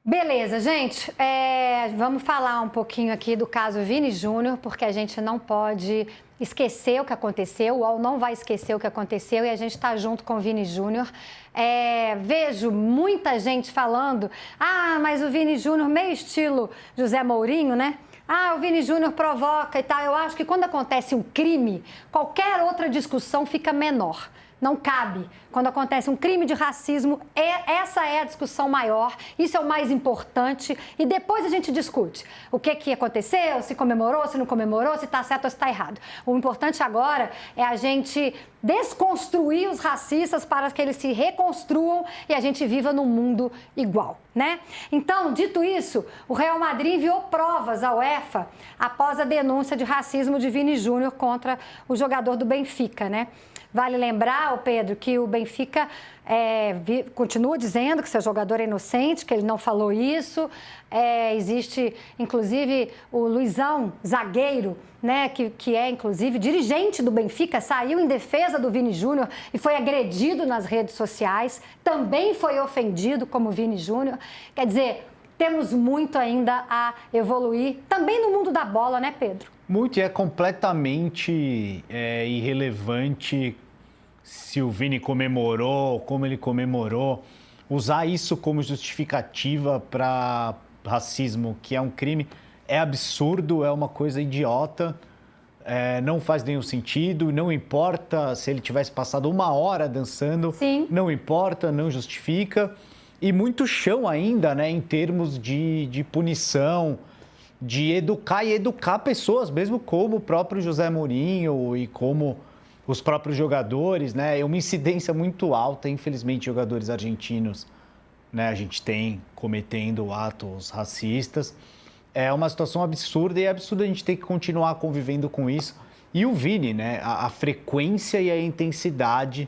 Beleza, gente, vamos falar um pouquinho aqui do caso Vini Júnior, porque a gente não pode esquecer o que aconteceu, o UOL não vai esquecer o que aconteceu e a gente está junto com o Vini Júnior. Vejo muita gente falando, mas o Vini Júnior, meio estilo José Mourinho, né? O Vini Júnior provoca e tal. Eu acho que quando acontece um crime, qualquer outra discussão fica menor. Não cabe. Quando acontece um crime de racismo, essa é a discussão maior, isso é o mais importante e depois a gente discute o que aconteceu, se comemorou, se não comemorou, se está certo ou se está errado. O importante agora é a gente desconstruir os racistas para que eles se reconstruam e a gente viva num mundo igual, né? Então, dito isso, o Real Madrid enviou provas à UEFA após a denúncia de racismo de Vini Júnior contra o jogador do Benfica, né? Vale lembrar, Pedro, que o Benfica continua dizendo que seu jogador é inocente, que ele não falou isso. Existe, inclusive, o Luizão, zagueiro, né, que é, inclusive, dirigente do Benfica, saiu em defesa do Vini Júnior e foi agredido nas redes sociais. Também foi ofendido como Vini Júnior. Quer dizer, temos muito ainda a evoluir, também no mundo da bola, né, Pedro? Muito, é completamente irrelevante se o Vini comemorou, como ele comemorou. Usar isso como justificativa para racismo, que é um crime, é absurdo, é uma coisa idiota, não faz nenhum sentido, não importa se ele tivesse passado 1 hora dançando, Sim. Não importa, não justifica. E muito chão ainda, né, em termos de punição, de educar pessoas, mesmo como o próprio José Mourinho e como os próprios jogadores, né? É uma incidência muito alta, infelizmente, jogadores argentinos, né? A gente tem cometendo atos racistas. É uma situação absurda e é absurdo a gente ter que continuar convivendo com isso. E o Vini, né? A frequência e a intensidade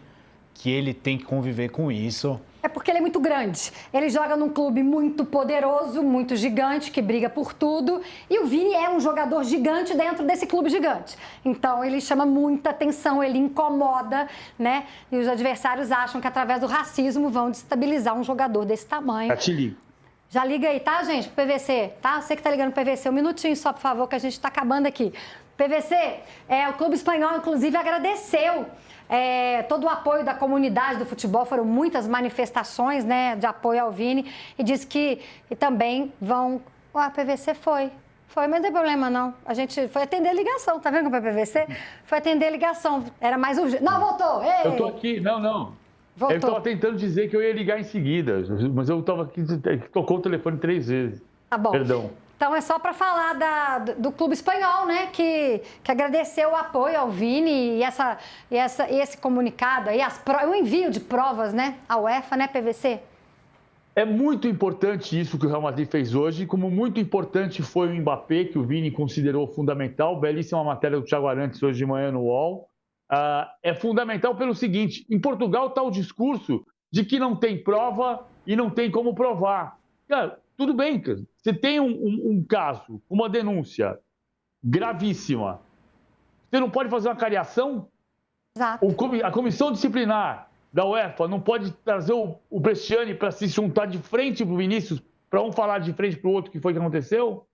que ele tem que conviver com isso. É porque ele é muito grande. Ele joga num clube muito poderoso, muito gigante, que briga por tudo. E o Vini é um jogador gigante dentro desse clube gigante. Então, ele chama muita atenção, ele incomoda, né? E os adversários acham que, através do racismo, vão destabilizar um jogador desse tamanho. Já te ligo. Já liga aí, tá, gente? Pro PVC, tá? Você que tá ligando pro PVC, um minutinho só, por favor, que a gente tá acabando aqui. PVC, o clube espanhol, inclusive, agradeceu todo o apoio da comunidade do futebol. Foram muitas manifestações, né, de apoio ao Vini e disse que também vão... A PVC foi, mas não tem problema não. A gente foi atender a ligação, tá vendo como é PVC? Foi atender a ligação, era mais urgente. Não, voltou! Ei! Eu tô aqui, não. Voltou. Eu estava tentando dizer que eu ia ligar em seguida, mas eu estava aqui, tocou o telefone 3 vezes. Tá bom. Perdão. Então, é só para falar do clube espanhol, né, que agradeceu o apoio ao Vini e esse comunicado aí, o envio de provas, né, à UEFA, né, PVC? É muito importante isso que o Real Madrid fez hoje, como muito importante foi o Mbappé, que o Vini considerou fundamental. Belíssima matéria do Thiago Arantes hoje de manhã no UOL. É fundamental pelo seguinte: em Portugal está o discurso de que não tem prova e não tem como provar. Cara, tudo bem, cara. Você tem um caso, uma denúncia gravíssima. Você não pode fazer uma cariação? Exato. A comissão disciplinar da UEFA não pode trazer o Bresciani para se juntar de frente para o Vinícius, para um falar de frente para o outro o que foi que aconteceu?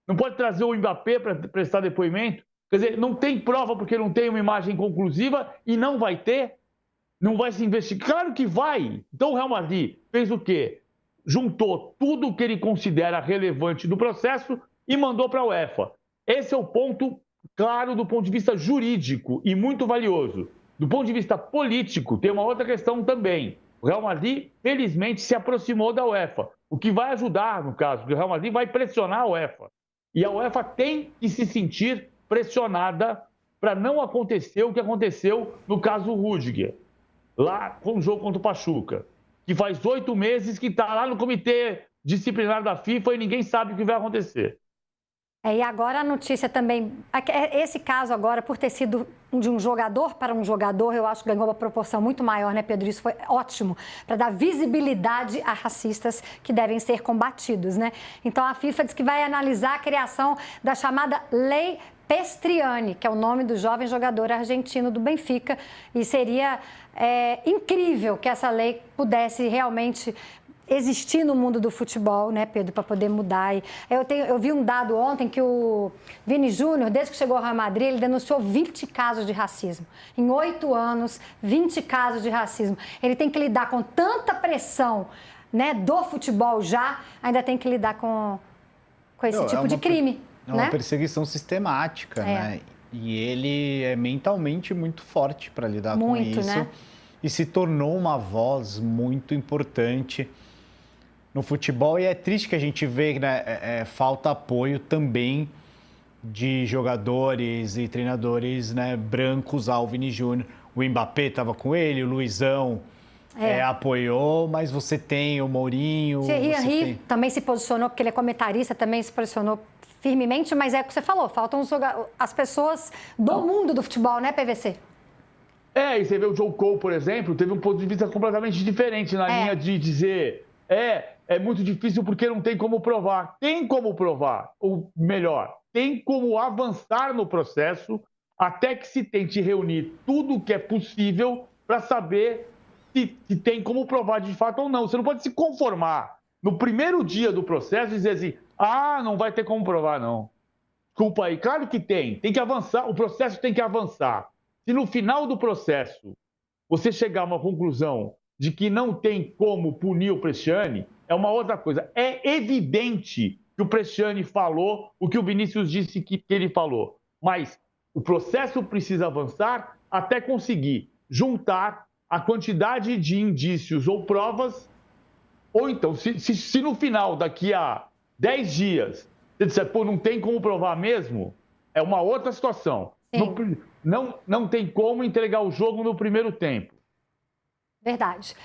Não pode trazer o Mbappé para prestar depoimento? Quer dizer, não tem prova porque não tem uma imagem conclusiva e não vai ter? Não vai se investigar? Claro que vai! Então o Real Madrid fez o quê? Juntou tudo o que ele considera relevante do processo e mandou para a UEFA. Esse é o ponto claro do ponto de vista jurídico e muito valioso. Do ponto de vista político, tem uma outra questão também. O Real Madrid, felizmente, se aproximou da UEFA, o que vai ajudar, no caso, porque o Real Madrid vai pressionar a UEFA. E a UEFA tem que se sentir pressionada para não acontecer o que aconteceu no caso Rüdiger, lá com o jogo contra o Pachuca, que faz 8 meses que está lá no comitê disciplinar da FIFA e ninguém sabe o que vai acontecer. E agora a notícia também, esse caso agora, por ter sido de um jogador para um jogador, eu acho que ganhou uma proporção muito maior, né, Pedro? Isso foi ótimo, para dar visibilidade a racistas que devem ser combatidos, né? Então a FIFA diz que vai analisar a criação da chamada Lei Pestriani, que é o nome do jovem jogador argentino do Benfica, e seria incrível que essa lei pudesse realmente existir no mundo do futebol, né, Pedro, para poder mudar. Eu vi um dado ontem que o Vini Júnior, desde que chegou ao Real Madrid, ele denunciou 20 casos de racismo. Em 8 anos, 20 casos de racismo. Ele tem que lidar com tanta pressão, né, do futebol já, ainda tem que lidar com esse tipo de crime. É uma perseguição sistemática, né? E ele é mentalmente muito forte para lidar com isso. Né? E se tornou uma voz muito importante no futebol. E é triste que a gente vê, né, falta apoio também de jogadores e treinadores, né, brancos ao Vini Júnior. O Mbappé estava com ele, o Luizão apoiou, mas você tem o Mourinho... Thierry Henry também se posicionou, porque ele é comentarista, também se posicionou firmemente, mas é o que você falou, faltam as pessoas do mundo do futebol, né, PVC? E você vê o Joe Cole, por exemplo, teve um ponto de vista completamente diferente na linha de dizer é muito difícil porque não tem como provar. Tem como provar, ou melhor, tem como avançar no processo até que se tente reunir tudo o que é possível para saber se tem como provar de fato ou não. Você não pode se conformar no primeiro dia do processo e dizer assim, não vai ter como provar, não. Desculpa aí. Claro que tem que avançar, o processo tem que avançar. Se no final do processo você chegar a uma conclusão de que não tem como punir o Bresciani, é uma outra coisa. É evidente que o Bresciani falou o que o Vinícius disse que ele falou, mas o processo precisa avançar até conseguir juntar a quantidade de indícios ou provas, ou então, se no final, daqui a 10 dias, você disser, não tem como provar mesmo, é uma outra situação. Não tem como entregar o jogo no primeiro tempo. Verdade.